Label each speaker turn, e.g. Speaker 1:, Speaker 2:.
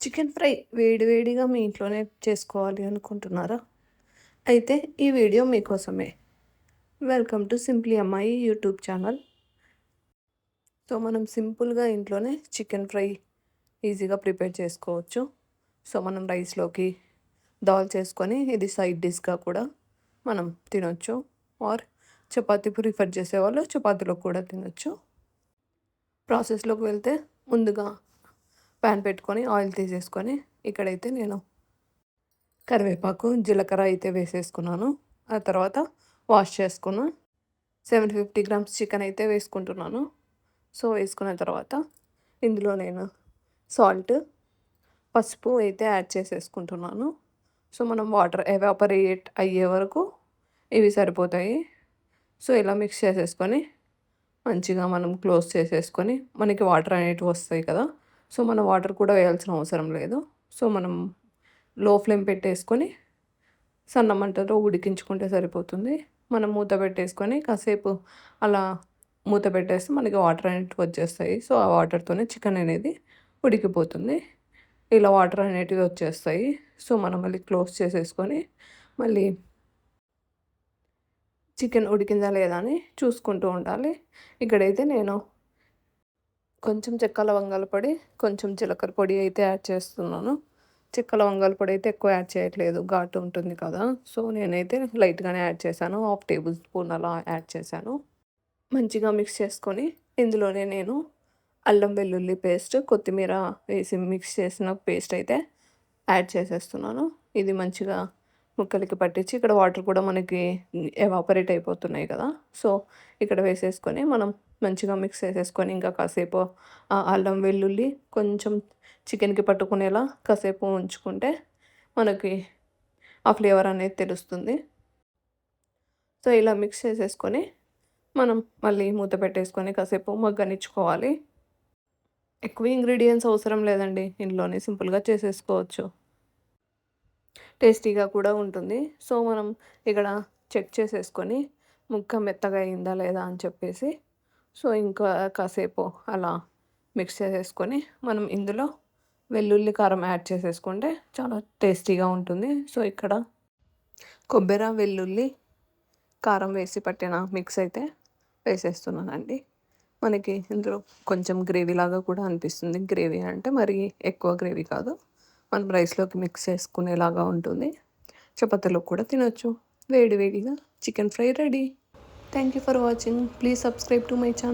Speaker 1: Chicken fry వేడివేడిగా మీ ఇంట్లోనే చేసుకోవాలి అనుకుంటున్నారా? అయితే ఈ వీడియో మీకోసమే. వెల్కమ్ టు సింప్లీ అమ్మాయి యూట్యూబ్ ఛానల్. సో, మనం సింపుల్‌గా ఇంట్లోనే చికెన్ ఫ్రై ఈజీగా ప్రిపేర్ చేసుకోవచ్చు. సో, మనం రైస్‌లోకి దాల్ చేసుకొని ఇది సైడ్ డిష్‌గా కూడా మనం తినొచ్చు. ఆర్ చపాతీ ప్రిఫర్ చేసేవాళ్ళు చపాతీలో కూడా తినొచ్చు. ప్రాసెస్‌లోకి వెళ్తే ముందుగా పాన్ పెట్టుకొని ఆయిల్ తీసేసుకొని ఇక్కడైతే నేను కరివేపాకు, జీలకర్ర అయితే వేసేసుకున్నాను. ఆ తర్వాత వాష్ చేసుకున్న 750 గ్రామ్స్ చికెన్ అయితే వేసుకుంటున్నాను. సో, వేసుకున్న తర్వాత ఇందులో నేను సాల్ట్, పసుపు అయితే యాడ్ చేసేసుకుంటున్నాను. సో, మనం వాటర్ ఎవాపరేట్ అయ్యే వరకు ఇవి సరిపోతాయి. సో, ఇలా మిక్స్ చేసేసుకొని మంచిగా మనం క్లోజ్ చేసేసుకొని మనకి వాటర్ అనేటివి వస్తాయి కదా! సో, మనం వాటర్ కూడా వేయాల్సిన అవసరం లేదు. సో, మనం లో ఫ్లేమ్ పెట్టేసుకొని సన్న మంటలో ఉడికించుకుంటే సరిపోతుంది. మనం మూత పెట్టేసుకొని కాసేపు అలా మూత పెట్టేస్తే మనకి వాటర్ అనేటివి వచ్చేస్తాయి. సో, ఆ వాటర్‌తోనే చికెన్ అనేది ఉడికిపోతుంది. ఇలా వాటర్ అనేటివి వచ్చేస్తాయి. సో, మనం మళ్ళీ క్లోజ్ చేసేసుకొని మళ్ళీ చికెన్ ఉడికిందా లేదా అని చూసుకుంటూ ఉండాలి. ఇక్కడైతే నేను కొంచెం చెక్క లవంగాల పొడి, కొంచెం జీలకర్ర పొడి అయితే యాడ్ చేస్తున్నాను. చెక్క లవంగాల పొడి అయితే ఎక్కువ యాడ్ చేయట్లేదు. ఘాటు ఉంటుంది కదా! సో, నేనైతే లైట్‌గానే యాడ్ చేశాను. హాఫ్ టేబుల్ స్పూన్ అలా యాడ్ చేశాను. మంచిగా మిక్స్ చేసుకొని ఇందులోనే నేను అల్లం వెల్లుల్లి పేస్ట్, కొత్తిమీర వేసి మిక్స్ చేసిన పేస్ట్ అయితే యాడ్ చేసేస్తున్నాను. ఇది మంచిగా ముక్కలకి పట్టించి ఇక్కడ వాటర్ కూడా మనకి ఎవాపరేట్ అయిపోతున్నాయి కదా! సో, ఇక్కడ వేసేసుకొని మనం మంచిగా మిక్స్ చేసేసుకొని ఇంకా కాసేపు అల్లం వెల్లుల్లి కొంచెం చికెన్‌కి పట్టుకునేలా కాసేపు ఉంచుకుంటే మనకి ఆ ఫ్లేవర్ అనేది తెలుస్తుంది. సో, ఇలా మిక్స్ చేసేసుకొని మనం మళ్ళీ మూత పెట్టేసుకొని కాసేపు మగ్గనిచ్చుకోవాలి. ఎక్కువ ఇంగ్రీడియెంట్స్ అవసరం లేదండి. ఇంట్లోనే సింపుల్‌గా చేసేసుకోవచ్చు. టేస్టీగా కూడా ఉంటుంది. సో, మనం ఇక్కడ చెక్ చేసేసుకొని ముక్క మెత్తగా అయిందా లేదా అని చెప్పేసి సో, ఇంకా కాసేపు అలా మిక్స్ చేసేసుకొని మనం ఇందులో వెల్లుల్లి కారం యాడ్ చేసేసుకుంటే చాలా టేస్టీగా ఉంటుంది. సో, ఇక్కడ కొబ్బెర, వెల్లుల్లి, కారం వేసి పట్టిన మిక్స్ అయితే వేసేస్తున్నానండి. మనకి ఇందులో కొంచెం గ్రేవీలాగా కూడా అనిపిస్తుంది. గ్రేవీ అంటే మరీ ఎక్కువ గ్రేవీ కాదు. మనం రైస్‌లోకి మిక్స్ చేసుకునేలాగా ఉంటుంది. చపాతీలో కూడా తినొచ్చు. వేడి వేడిగా chicken fry ready. Thank you for watching. Please subscribe to my channel.